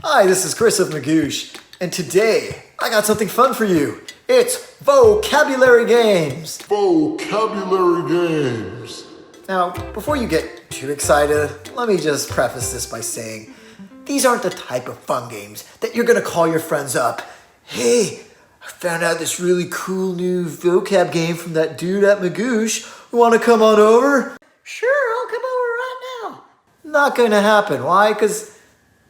Hi, this is Chris of Magoosh, and today I got something fun for you. It's vocabulary games. Vocabulary games. Now, before you get too excited, let me just preface this by saying these aren't the type of fun games that you're going to call your friends up. Hey, I found out this really cool new vocab game from that dude at Magoosh. Want to come on over? Sure, I'll come over right now. Not going to happen. Why? Because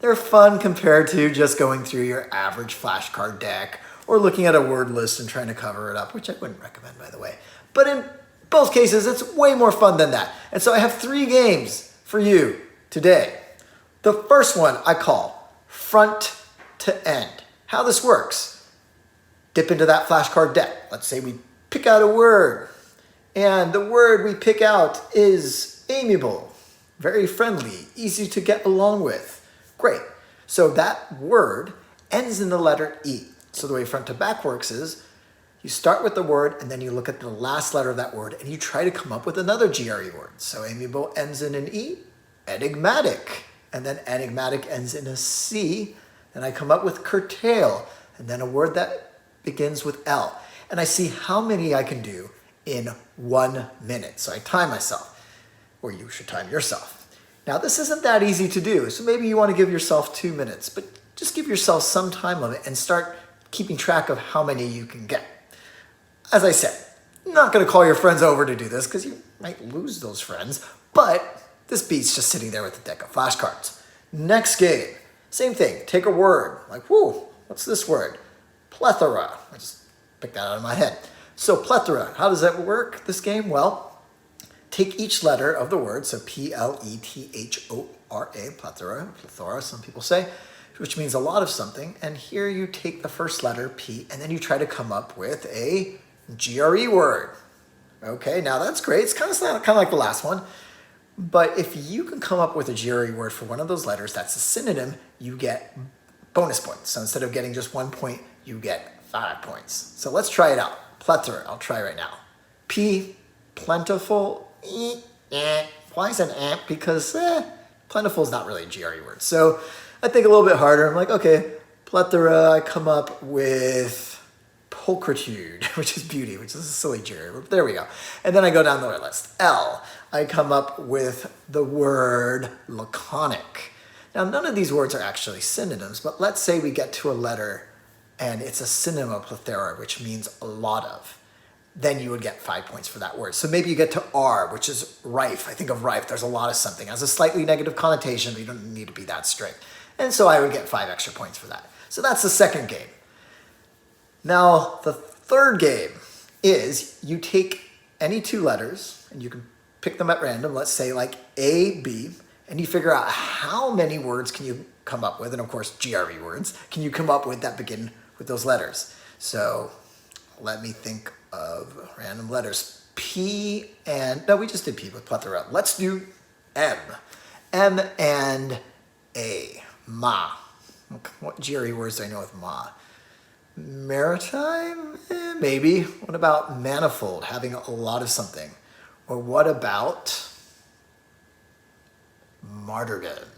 they're fun compared to just going through your average flashcard deck or looking at a word list and trying to cover it up, which I wouldn't recommend, by the way. But in both cases, it's way more fun than that. And so I have 3 games for you today. The first one I call front to end. How this works: dip into that flashcard deck. Let's say we pick out a word, and the word we pick out is amiable, very friendly, easy to get along with. Great. So that word ends in the letter E. So the way front to back works is you start with the word and then you look at the last letter of that word and you try to come up with another GRE word. So amiable ends in an E, enigmatic, and then enigmatic ends in a C. Then I come up with curtail, and then a word that begins with L. And I see how many I can do in 1 minute. So I time myself, or you should time yourself. Now, this isn't that easy to do, so maybe you want to give yourself 2 minutes, but just give yourself some time limit and start keeping track of how many you can get. As I said, I'm not going to call your friends over to do this because you might lose those friends, but this beats just sitting there with a deck of flashcards. Next game, same thing. Take a word, like, whoa, what's this word? Plethora. I just picked that out of my head. So plethora, how does that work, this game? Well, take each letter of the word, so P-L-E-T-H-O-R-A, plethora, some people say, which means a lot of something. And here you take the first letter, P, and then you try to come up with a GRE word. Okay, now that's great. It's kind of like the last one. But if you can come up with a GRE word for one of those letters that's a synonym, you get bonus points. So instead of getting just 1 point, you get 5 points. So let's try it out. Plethora, I'll try right now. P, plentiful. Why is an amp? Because plentiful is not really a GRE word. So I think a little bit harder. I'm like, okay, plethora, I come up with pulchritude, which is beauty, which is a silly GRE word. There we go. And then I go down the list. L, I come up with the word laconic. Now, none of these words are actually synonyms, but let's say we get to a letter and it's a synonym of plethora, which means a lot of. Then you would get 5 points for that word. So maybe you get to R, which is rife. I think of rife, there's a lot of something. It has a slightly negative connotation, but you don't need to be that strict. And so I would get 5 extra points for that. So that's the second game. Now, the third game is you take any 2 letters, and you can pick them at random, let's say like A, B, and you figure out how many words can you come up with, and of course GRE words, can you come up with that begin with those letters. So let me think of random letters. P and, no, we just did P with plethora. Let's do M. M and A. Ma. What GRE words do I know with ma? Maritime? Maybe. What about manifold, having a lot of something? Or what about martyrdom?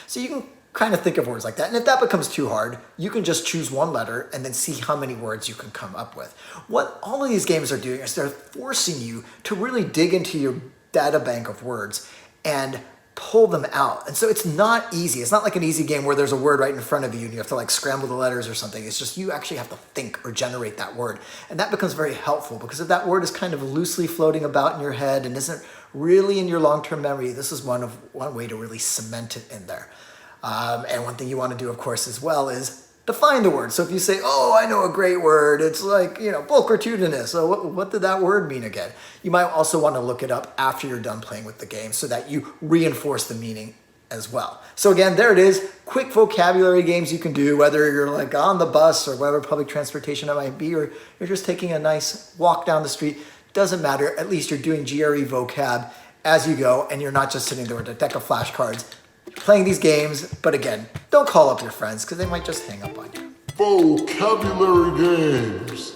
So you can kind of think of words like that. And if that becomes too hard, you can just choose 1 letter and then see how many words you can come up with. What all of these games are doing is they're forcing you to really dig into your data bank of words and pull them out. And so it's not easy. It's not like an easy game where there's a word right in front of you and you have to like scramble the letters or something. It's just you actually have to think or generate that word. And that becomes very helpful because if that word is kind of loosely floating about in your head and isn't really in your long-term memory, this is one way to really cement it in there. And one thing you want to do, of course, as well is define the word. So if you say, oh, I know a great word, it's like, pulchritudinous. So what did that word mean again? You might also want to look it up after you're done playing with the game so that you reinforce the meaning as well. So again, there it is. Quick vocabulary games you can do, whether you're like on the bus or whatever public transportation it might be, or you're just taking a nice walk down the street. Doesn't matter. At least you're doing GRE vocab as you go, and you're not just sitting there with a deck of flashcards playing these games. But again, don't call up your friends because they might just hang up on you. Vocabulary games.